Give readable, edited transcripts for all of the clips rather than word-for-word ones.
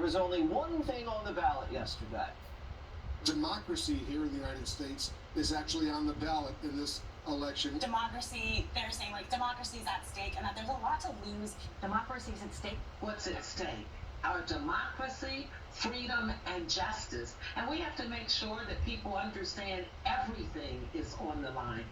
was only one thing on the ballot yesterday. Democracy here in the United States is actually on the ballot in this election. Democracy, they're saying like democracy is at stake and that there's a lot to lose. Democracy's at stake. What's at stake? Our democracy, freedom, and justice. And we have to make sure that people understand everything is on the line.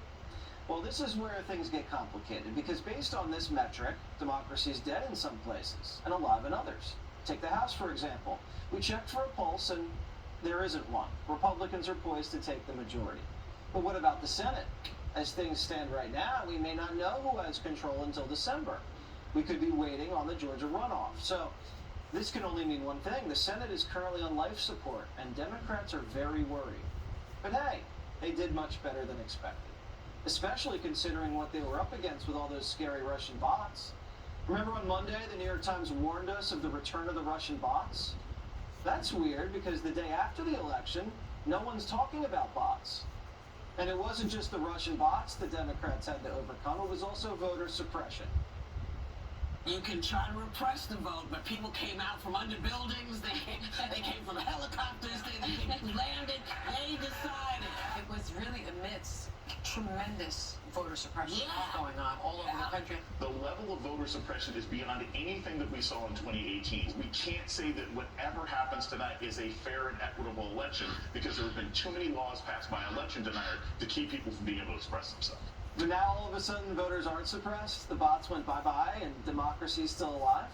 Well, this is where things get complicated, because based on this metric, democracy is dead in some places and alive in others. Take the House, for example. We checked for a pulse, and there isn't one. Republicans are poised to take the majority. But what about the Senate? As things stand right now, we may not know who has control until December. We could be waiting on the Georgia runoff. So this can only mean one thing. The Senate is currently on life support, and Democrats are very worried. But hey, they did much better than expected, especially considering what they were up against with all those scary Russian bots. Remember on Monday, the New York Times warned us of the return of the Russian bots? That's weird, because the day after the election, no one's talking about bots. And it wasn't just the Russian bots the Democrats had to overcome, it was also voter suppression. You can try to repress the vote, but people came out from under buildings, they came from helicopters, they landed, they decided. It was really amidst tremendous voter suppression going on all over the country. The level of voter suppression is beyond anything that we saw in 2018. We can't say that whatever happens tonight is a fair and equitable election, because there have been too many laws passed by election deniers to keep people from being able to express themselves. But now all of a sudden voters aren't suppressed, the bots went bye-bye, and democracy's still alive.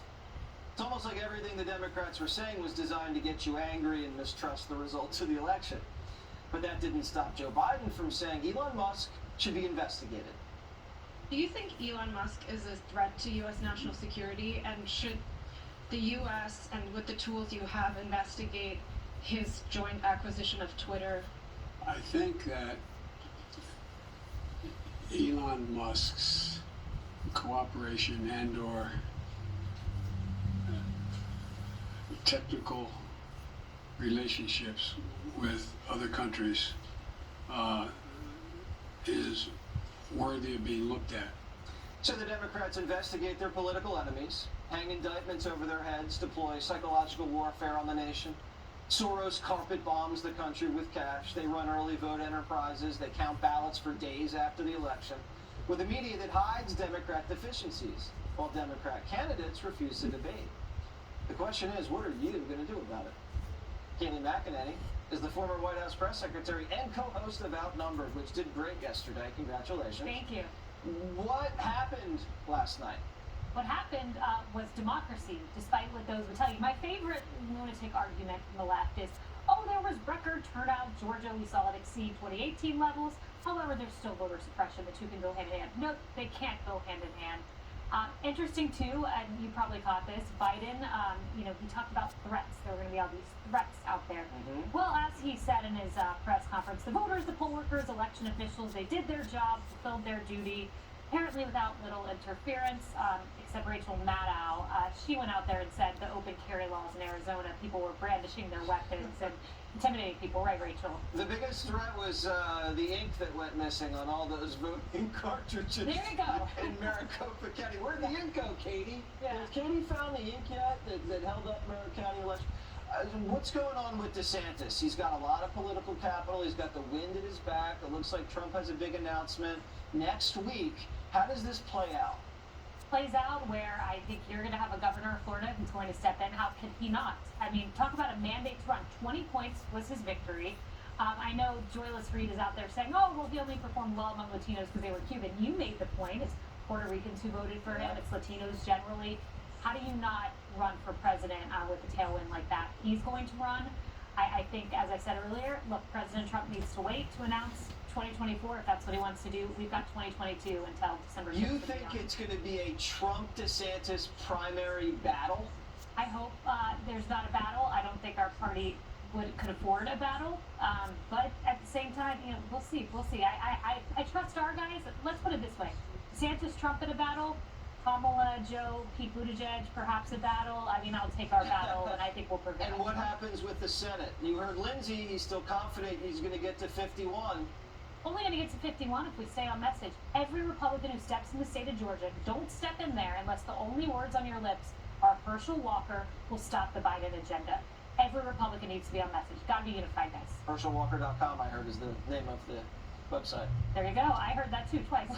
It's almost like everything the Democrats were saying was designed to get you angry and mistrust the results of the election. But that didn't stop Joe Biden from saying Elon Musk should be investigated. Do you think Elon Musk is a threat to U.S. national security, and should the U.S. and with the tools you have investigate his joint acquisition of Twitter? I think that Elon Musk's cooperation and/or technical relationships with other countries is worthy of being looked at. So the Democrats investigate their political enemies, hang indictments over their heads, deploy psychological warfare on the nation. Soros carpet bombs the country with cash. They run early vote enterprises. They count ballots for days after the election, with a media that hides Democrat deficiencies, while Democrat candidates refuse to debate. The question is, what are you going to do about it? Kayleigh McEnany is the former White House press secretary and co-host of Outnumbered, which did great yesterday. Congratulations. Thank you. What happened last night? What happened was democracy, despite what those would tell you. My favorite lunatic argument from the left is, oh, there was record turnout in Georgia. We saw it exceed 2018 levels. However, there's still voter suppression. The two can go hand in hand. No, they can't go hand in hand. Interesting, too, and you probably caught this, Biden, he talked about threats. There were going to be all these threats out there. Mm-hmm. Well, as he said in his press conference, the voters, the poll workers, election officials, they did their job, fulfilled their duty, apparently without little interference, except Rachel Maddow. She went out there and said the open carry laws in Arizona, people were brandishing their weapons and intimidating people, right, Rachel? The biggest threat was the ink that went missing on all those voting cartridges. There you go. In Maricopa County. Where'd the ink go, Katie? Yeah. Has Katie found the ink yet that held up Maricopa County election? What's going on with DeSantis? He's got a lot of political capital. He's got the wind at his back. It looks like Trump has a big announcement next week. How does this play out? Plays out where I think you're going to have a governor of Florida who's going to step in. How can he not? I mean, talk about a mandate to run. 20 points was his victory. I know Joyless Reed is out there saying, oh, well, he only performed well among Latinos because they were Cuban. You made the point. It's Puerto Ricans who voted for him. It's Latinos generally. How do you not run for president with a tailwind like that? He's going to run. I think, as I said earlier, look, President Trump needs to wait to announce 2024 if that's what he wants to do. We've got 2022 until December 6th. You think it's going to be a Trump-DeSantis primary battle? I hope there's not a battle. I don't think our party could afford a battle. But at the same time, we'll see. We'll see. I trust our guys. Let's put it this way. DeSantis, Trump in a battle. Kamala, Joe, Pete Buttigieg, perhaps a battle. I mean, I'll take our battle, and I think we'll prevail. And what happens with the Senate? You heard Lindsey, he's still confident he's going to get to 51. Only going to get to 51 if we stay on message. Every Republican who steps in the state of Georgia, don't step in there unless the only words on your lips or Herschel Walker will stop the Biden agenda. Every Republican needs to be on message. Gotta be unified, guys. HerschelWalker.com, I heard, is the name of the website. There you go. I heard that too twice.